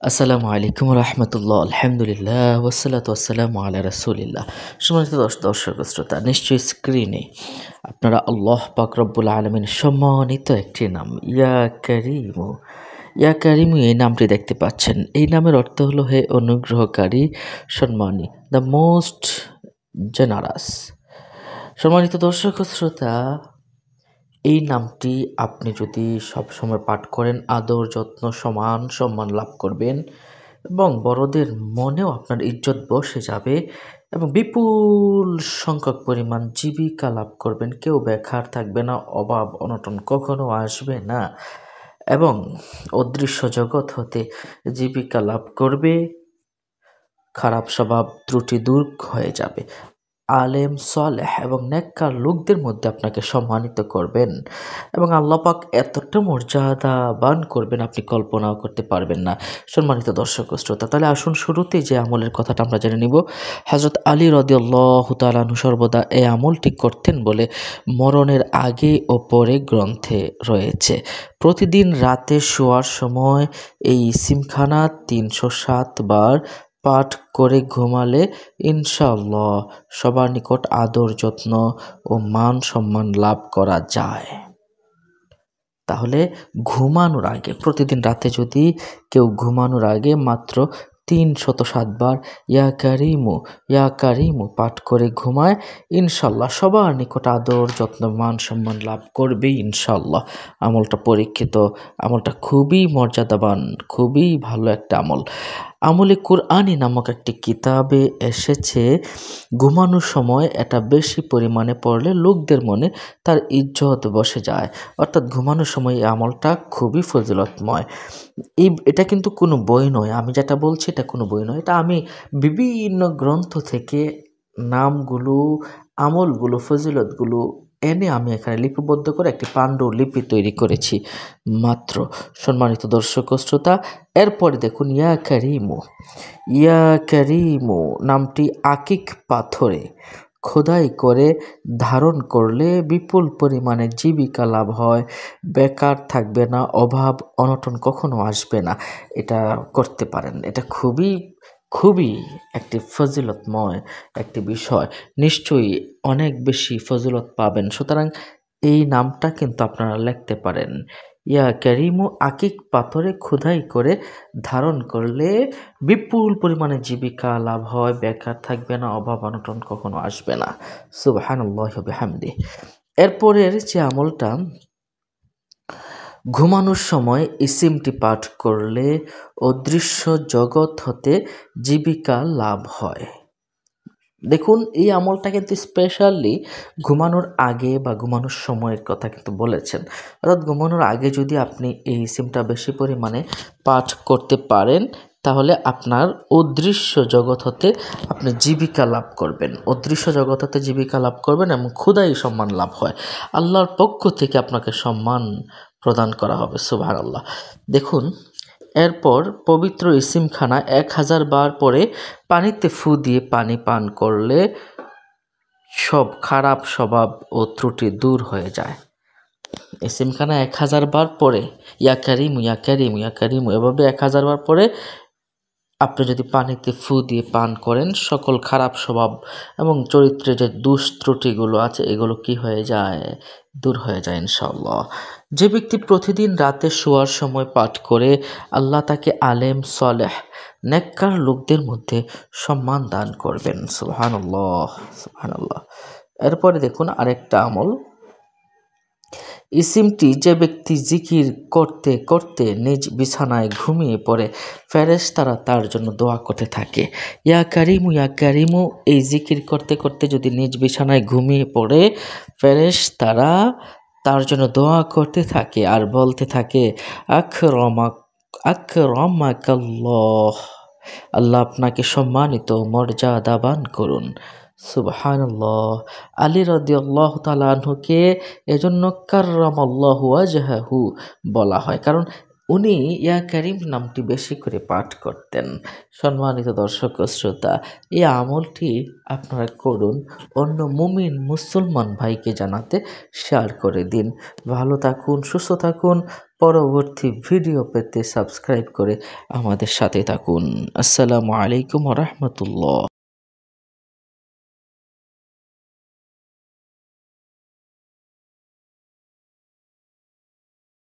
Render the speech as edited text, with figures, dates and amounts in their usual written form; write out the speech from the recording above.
আসসালামু আলাইকুম রহমতুল্লাহ আলহামদুলিল্লাহ ওয়াসসালাতু ওয়াসসালামু আলা রাসূলিল্লাহ। সম্মানিত দর্শক শ্রোতা, নিশ্চয়ই স্ক্রিনে আপনারা আল্লাহ পাক রব্বুল আলামিনের সম্মানিত একটি নাম ইয়া কারিমু এই নামটি দেখতে পাচ্ছেন। এই নামের অর্থ হলো হে অনুগ্রহকারী, সম্মানী, দ্য মোস্ট জেনারাস। সম্মানিত দর্শক শ্রোতা, এই নামটি আপনি যদি সবসময় পাঠ করেন, আদর যত্ন সমান সম্মান লাভ করবেন এবং বড়দের মনেও আপনার ইজ্জত বসে যাবে এবং বিপুল সংখ্যক পরিমাণ জীবিকা লাভ করবেন। কেউ বেকার থাকবে না, অভাব অনটন কখনো আসবে না এবং অদৃশ্য জগৎ হতে জীবিকা লাভ করবে। খারাপ স্বভাব ত্রুটি দূর হয়ে যাবে। আলেম সালেহ এবং নেককার লোকদের মধ্যে আপনাকে সম্মানিত করবেন এবং আল্লাহ পাক এতটা মর্যাদাবান করবেন আপনি কল্পনাও করতে পারবেন না। সম্মানিত দর্শক ও শ্রোতা, তাহলে আসুন শুরুতেই যে আমলের কথাটা আমরা জেনে নিব। হযরত আলী রাদিয়াল্লাহু তাআলা আনহু সর্বদা এই আমলটি করতেন বলে মরণের আগে ও পরে গ্রন্থে রয়েছে। প্রতিদিন রাতে শোয়ার সময় এই ইসিমখানা ৩০৭ বার পাঠ করে ঘুমালে ইনশাআল্লাহ সবার নিকট আদর যত্ন ও মান সম্মান লাভ করা যায়। তাহলে ঘুমানোর আগে, প্রতিদিন রাতে যদি কেউ ঘুমানোর আগে মাত্র ৩০৭ বার ইয়া কারিমু পাঠ করে ঘুমায়, ইনশাল্লাহ সবার নিকট আদর যত্ন মান সম্মান লাভ করবেই ইনশাল্লাহ। আমলটা পরীক্ষিত, আমলটা খুবই মর্যাদাবান, খুবই ভালো একটা আমল। আমলে কুরআনী নামক একটি কিতাবে এসেছে, ঘুমানোর সময় এটা বেশি পরিমাণে পড়লে লোকদের মনে তার ইজ্জত বসে যায়। অর্থাৎ ঘুমানোর সময় এই আমলটা খুবই ফজিলতময়। এটা কিন্তু কোনো বই নয়, আমি যেটা বলছি এটা কোনো বই নয়, এটা আমি বিভিন্ন গ্রন্থ থেকে নামগুলো, আমলগুলো, ফজিলতগুলো এনে আমি এখানে লিপিবদ্ধ করে একটি পাণ্ডুলিপি তৈরি করেছি মাত্র। সম্মানিত দর্শক ও শ্রোতা, এরপরে দেখুন ইয়া কারিমু নামটি আকিক পাথরে খোদাই করে ধারণ করলে বিপুল পরিমাণে জীবিকা লাভ হয়, বেকার থাকবে না, অভাব অনটন কখনো আসবে না। এটা করতে পারেন, এটা খুবই খুবই একটি ফজিলতময় একটি বিষয়, নিশ্চয়ই অনেক বেশি ফজিলত পাবেন। সুতরাং এই নামটা কিন্তু আপনারা লিখতে পারেন। ইয়া কারিমু আকিক পাথরে খোদাই করে ধারণ করলে বিপুল পরিমাণে জীবিকা লাভ হয়, বেকার থাকবে না, অভাব অনটন কখনো আসবে না। সুবহানাল্লাহি ওয়া বিহামদিহি। এরপরের যে আমলটা, ঘুমানোর সময় ইসিমটি পাঠ করলে অদৃশ্য জগৎ হতে জীবিকা লাভ হয়। দেখুন, এই আমলটা কিন্তু স্পেশালি ঘুমানোর আগে বা ঘুমানোর সময়ের কথা কিন্তু বলেছেন। অর্থাৎ ঘুমানোর আগে যদি আপনি এই ইসিমটা বেশি পরিমাণে পাঠ করতে পারেন, তাহলে আপনার অদৃশ্য জগৎ হতে আপনি জীবিকা লাভ করবেন, অদৃশ্য জগৎ হতে জীবিকা লাভ করবেন এবং ক্ষুধাই সম্মান লাভ হয়। আল্লাহর পক্ষ থেকে আপনাকে সম্মান প্রদান করা হবে। সুবহানাল্লাহ। দেখুন, এরপর পবিত্র ইসিমখানা ১০০০ বার পরে পানিতে ফু দিয়ে পানি পান করলে সব খারাপ স্বভাব ও ত্রুটি দূর হয়ে যায়। ইসিমখানা ১০০০ বার পরে ইয়া কারিমু এভাবে ১০০০ বার পরে আপনি যদি পানিতে ফু দিয়ে পান করেন, সকল খারাপ স্বভাব এবং চরিত্রে যে দুষ্ত্রুটিগুলো আছে এগুলো কি হয়ে যায়? দূর হয়ে যায় ইনশাআল্লাহ। যে ব্যক্তি প্রতিদিন রাতে শোয়ার সময় পাঠ করে, আল্লাহ তাকে আলেম সালেহ নেককার লোকদের মধ্যে সম্মান দান করবেন। সুবহানাল্লাহ, সুবহানাল্লাহ। এরপরে দেখুন আরেকটা আমল। ইসিমটি যে ব্যক্তি জিকির করতে করতে নিজ বিছানায় ঘুমিয়ে পড়ে, ফেরেশতারা তার জন্য দোয়া করতে থাকে। ইয়া কারিমু এই জিকির করতে করতে যদি নিজ বিছানায় ঘুমিয়ে পড়ে, ফেরেশতারা তার জন্য দোয়া করতে থাকে আর বলতে থাকে, আকরামাকাল্লাহ, আল্লাহ আপনাকে সম্মানিত মর্যাদাবান করুন। সুবহানাল্লাহ। আলী রাদিয়াল্লাহু তাআলা আনহুকে এজন্য কাররামাল্লাহু ওয়াজহাহু বলা হয়, কারণ উনি ইয়া কারিম নামটি বেশি করে পাঠ করতেন। সম্মানিত দর্শক ও শ্রোতা, এই আমলটি আপনারা করুন, অন্য মুমিন মুসলমান ভাইকে জানাতে শেয়ার করে দিন। ভালো থাকুন, সুস্থ থাকুন, পরবর্তী ভিডিও পেতে সাবস্ক্রাইব করে আমাদের সাথে থাকুন। আসসালামু আলাইকুম ওয়া রাহমাতুল্লাহ।